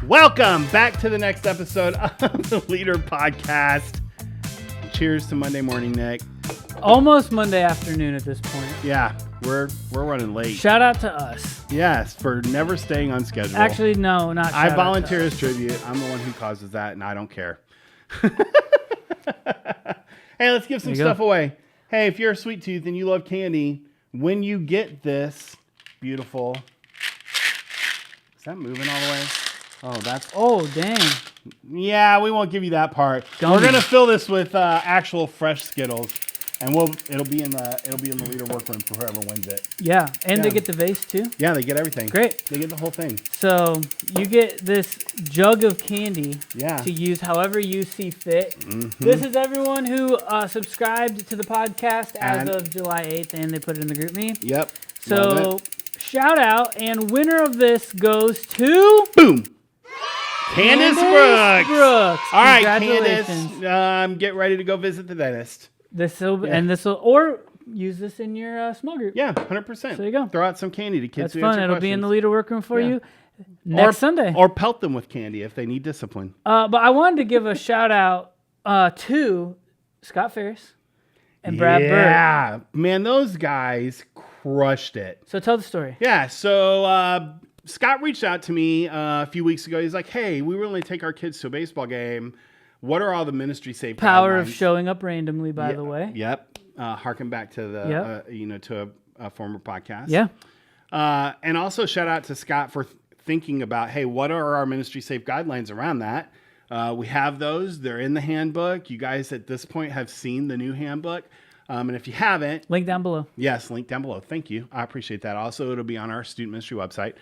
Welcome back to the next episode of the Leader Podcast. Cheers to Monday morning, Nick. Almost Monday afternoon at this point. Yeah, we're running late. Shout out to us. Yes, for never staying on schedule. Actually, no, not I shout volunteer out to as tribute. I'm the one who causes that, and I don't care. Hey, let's give some stuff away. Hey, if you're a sweet tooth and you love candy, when you get this beautiful... Is that moving all the way? Oh, that's... Oh, dang. Yeah, we won't give you that part. Gummy. We're gonna fill this with actual fresh Skittles, and it'll be in the leader workroom for whoever wins it. Yeah, and Yeah. they get the vase too. Yeah, they get everything. Great. They get the whole thing. So you get this jug of candy Yeah. to use however you see fit. Mm-hmm. This is everyone who subscribed to the podcast as And- of July 8th, and they put it in the group me. Yep. So Love it. shout out, and winner of this goes to... Boom. Candace Brooks. All right, Congratulations. Candace, get ready to go visit the dentist. Or use this in your small group. Yeah, 100%. There you go. Throw out some candy to kids That's who fun. answer It'll be in the questions. leader workroom for Yeah. you next Sunday. Or pelt them with candy if they need discipline. But I wanted to give a shout out to Scott Ferris and Brad Bird. Yeah, man, those guys crushed it. So tell the story. Yeah, so Scott reached out to me a few weeks ago. He's like, hey, we really take our kids to a baseball game. What are all the ministry safe Power of guidelines? showing up randomly, by the way. Yep. Harken back to the, to a former podcast. Yeah. And also shout out to Scott for thinking about, hey, what are our ministry safe guidelines around that? We have those. They're in the handbook. You guys at this point have seen the new handbook. And if you haven't, Link down below. yes, link down below. Thank you. I appreciate that. Also, it'll be on our student ministry website.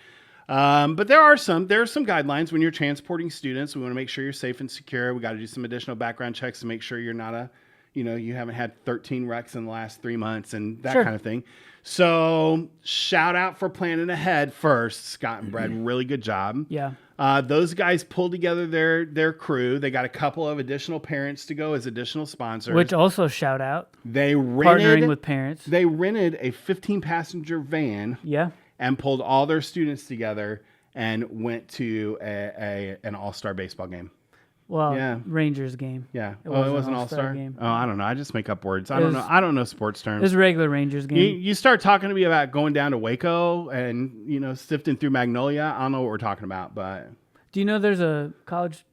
But there are some guidelines when you're transporting students. We want to make sure you're safe and secure. We got to do some additional background checks to make sure you're not you haven't had 13 wrecks in the last 3 months and that kind of thing. So shout out for planning ahead first, Scott and Brad. Really good job. Yeah. Those guys pulled together their crew. They got a couple of additional parents to go as additional sponsors. Which also shout out. They Partnering with parents. They rented a 15-passenger van. Yeah. And pulled all their students together and went to an all-star baseball game. Well, Yeah. Rangers game. Yeah. It Oh, it wasn't was an an all-star all-star game. Oh, I don't know. I just make up words. I It don't was- know. I don't know sports It terms. was a regular Rangers game. You start talking to me about going down to Waco and sifting through Magnolia. I don't know what we're talking about, but Do you know there's a college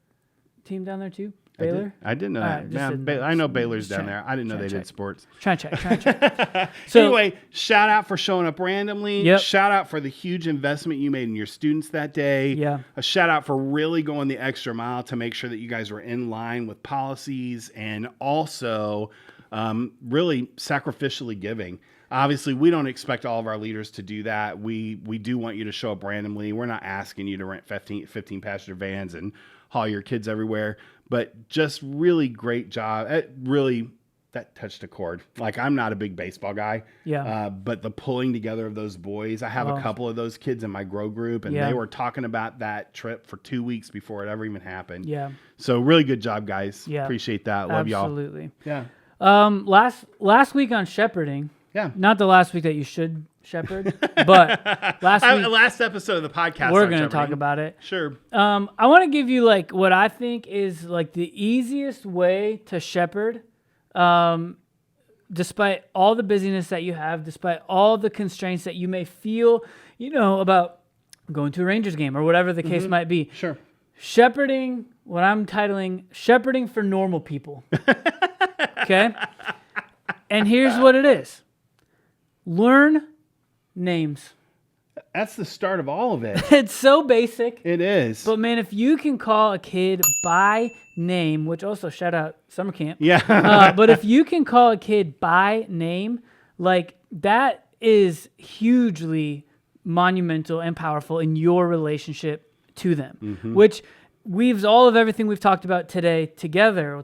team down there too? Baylor? I didn't know All that. right, just Yeah, didn't know. I know Baylor's Just down check. there. I didn't know they Check. did sports. Try and check. So Anyway, shout out for showing up randomly. Yep. Shout out for the huge investment you made in your students that day. Yeah. A shout out for really going the extra mile to make sure that you guys were in line with policies and also really sacrificially giving. Obviously, we don't expect all of our leaders to do that. We do want you to show up randomly. We're not asking you to rent 15 passenger vans and haul your kids everywhere, but just really great job. That touched a chord. Like, I'm not a big baseball guy. Yeah. But the pulling together of those boys, I have a couple of those kids in my grow group, and Yeah. they were talking about that trip for 2 weeks before it ever even happened. Yeah. So really good job, guys. Yeah. Appreciate that. Love y'all. Absolutely. Yeah. Last week on shepherding, Yeah. not the last week that you should shepherd, but last week Last episode of the podcast. we're on going to talk shepherding. about it. Sure. I want to give you like what I think is like the easiest way to shepherd, despite all the busyness that you have, despite all the constraints that you may feel, about going to a Rangers game or whatever the case might be. Sure. Shepherding, what I'm titling Shepherding for Normal People. Okay? And here's what it is. Learn names. That's the start of all of it. It's so basic. It is. But man, if you can call a kid by name, which also shout out summer camp. Yeah. But if you can call a kid by name, like that is hugely monumental and powerful in your relationship to them, which weaves all of everything we've talked about today together,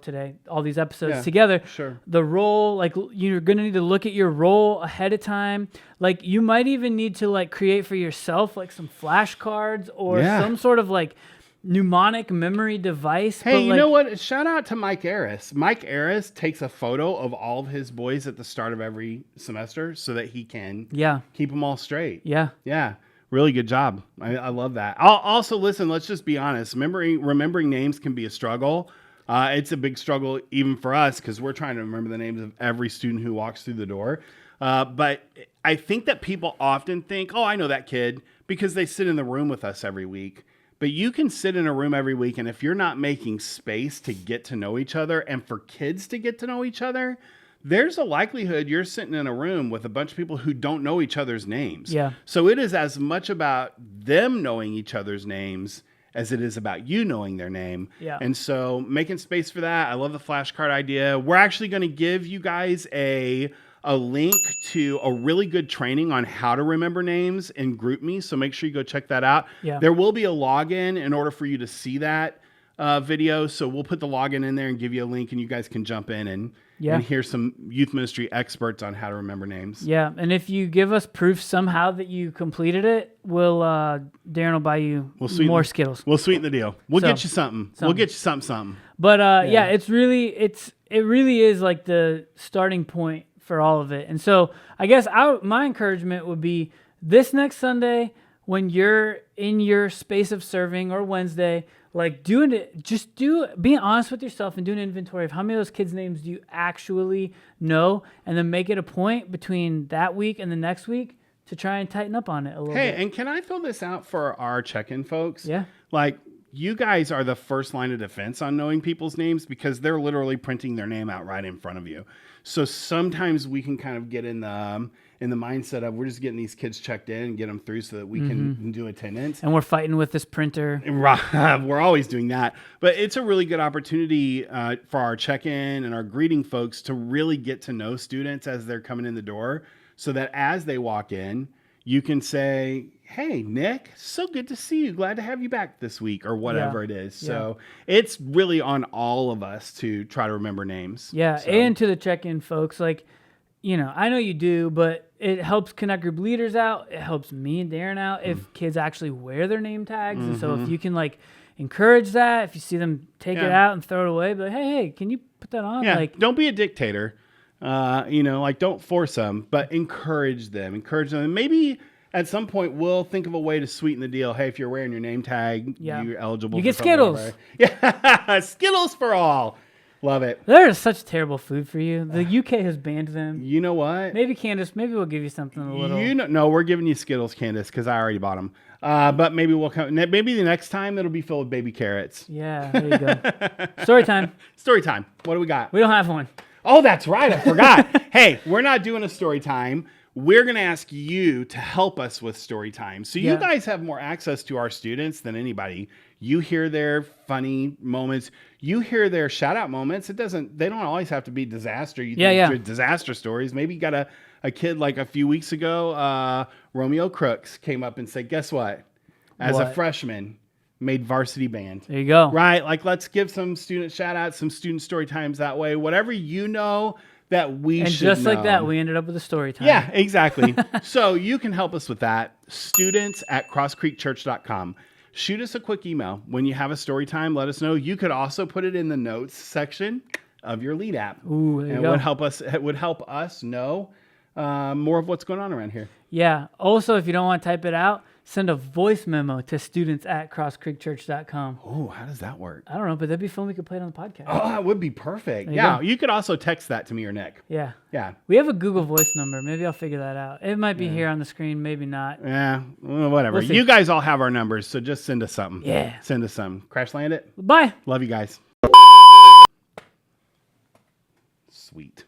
all these episodes together. Sure. The role, like you're going to need to look at your role ahead of time. Like you might even need to like create for yourself like some flashcards or some sort of like mnemonic memory device. Hey, but you like, know what? Shout out to Mike Aris. Mike Aris takes a photo of all of his boys at the start of every semester so that he can keep them all straight. Yeah. Yeah. Really good job. I love that. Also, listen, let's just be honest. Remembering names can be a struggle. It's a big struggle even for us because we're trying to remember the names of every student who walks through the door. But I think that people often think, oh, I know that kid because they sit in the room with us every week. But you can sit in a room every week, and if you're not making space to get to know each other and for kids to get to know each other, there's a likelihood you're sitting in a room with a bunch of people who don't know each other's names. Yeah. So it is as much about them knowing each other's names as it is about you knowing their name. Yeah. And so making space for that. I love the flashcard idea. We're actually going to give you guys a link to a really good training on how to remember names in GroupMe. So make sure you go check that out. Yeah. There will be a login in order for you to see that video. So we'll put the login in there and give you a link, and you guys can jump in and hear some youth ministry experts on how to remember names. Yeah, and if you give us proof somehow that you completed it, Darren will buy you more Skittles. We'll sweeten the deal. We'll get you something. We'll get you something. But it really is like the starting point for all of it. And so I guess my encouragement would be this next Sunday when you're in your space of serving, or Wednesday, like being honest with yourself and doing an inventory of how many of those kids' names do you actually know, and then make it a point between that week and the next week to try and tighten up on it a little bit. Hey, and can I throw this out for our check-in folks? Yeah. Like, you guys are the first line of defense on knowing people's names because they're literally printing their name out right in front of you. So sometimes we can kind of get in the mindset of we're just getting these kids checked in and get them through so that we can do attendance. And we're fighting with this printer. We're always doing that. But it's a really good opportunity for our check-in and our greeting folks to really get to know students as they're coming in the door, so that as they walk in, you can say, hey, Nick, so good to see you. Glad to have you back this week, or whatever it is. So it's really on all of us to try to remember names. Yeah, so. And to the check-in folks, like, I know you do, but it helps connect group leaders out. It helps me and Darren out if kids actually wear their name tags. And so if you can, like, encourage that, if you see them take it out and throw it away, be like, hey, can you put that on? Yeah, like, don't be a dictator. Like, don't force them, but encourage them. And maybe at some point we'll think of a way to sweeten the deal. Hey, if you're wearing your name tag, you're eligible. You get Skittles. Yeah, Skittles for all. Love it. They're such terrible food for you. The UK has banned them. You know what? Maybe Candace, we'll give you something a little. No, we're giving you Skittles, Candace, because I already bought them. But maybe we'll come. Maybe the next time it'll be filled with baby carrots. Yeah, there you go. Story time. Story time. What do we got? We don't have one. Oh, that's right. I forgot. Hey, we're not doing a story time. We're going to ask you to help us with story time. So you guys have more access to our students than anybody. You hear their funny moments. You hear their shout out moments. They don't always have to be disaster. Disaster stories. Maybe you got a kid like a few weeks ago, Romeo Crooks came up and said, guess what? As a freshman, made varsity band. There you go. Right? Like, let's give some student shout outs, some student story times that way. Whatever you know that we should know. And just like that, we ended up with a story time. Yeah, exactly. So you can help us with that. students@crosscreekchurch.com. Shoot us a quick email. When you have a story time, let us know. You could also put it in the notes section of your lead app. Ooh, there you go. It would help us know more of what's going on around here. Yeah. Also, if you don't want to type it out, send a voice memo to students@crosscreekchurch.com. Oh, how does that work? I don't know, but that'd be fun. We could play it on the podcast. Oh, that would be perfect. Yeah. You could also text that to me or Nick. Yeah. Yeah. We have a Google Voice number. Maybe I'll figure that out. It might be here on the screen, maybe not. Yeah, well, whatever. We'll see. You guys all have our numbers, so just send us something. Yeah. Send us some. Crash land it. Bye. Love you guys. Sweet.